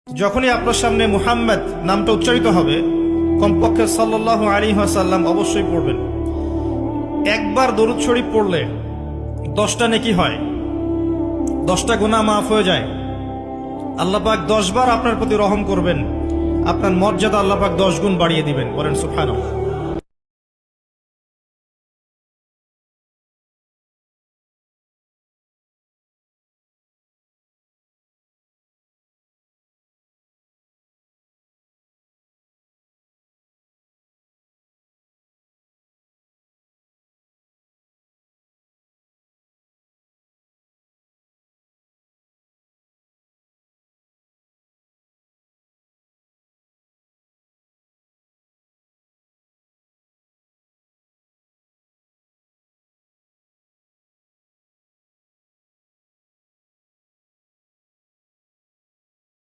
যখনই আপনার সামনে মুহাম্মদ নামটা উচ্চারিত হবে কমপক্ষে সাল্লাল্লাহু আলাইহি ওয়াসাল্লাম অবশ্যই পড়বেন। একবার দরুদ শরীফ পড়লে 10টা নেকি হয়, 10টা গুনাহ মাফ হয়ে যায়। আল্লাহ পাক 10 বার আপনার প্রতি রহম করবেন, আপনার মর্যাদা আল্লাহ পাক 10 গুণ বাড়িয়ে দিবেন। বলেন সুবহানাল্লাহ।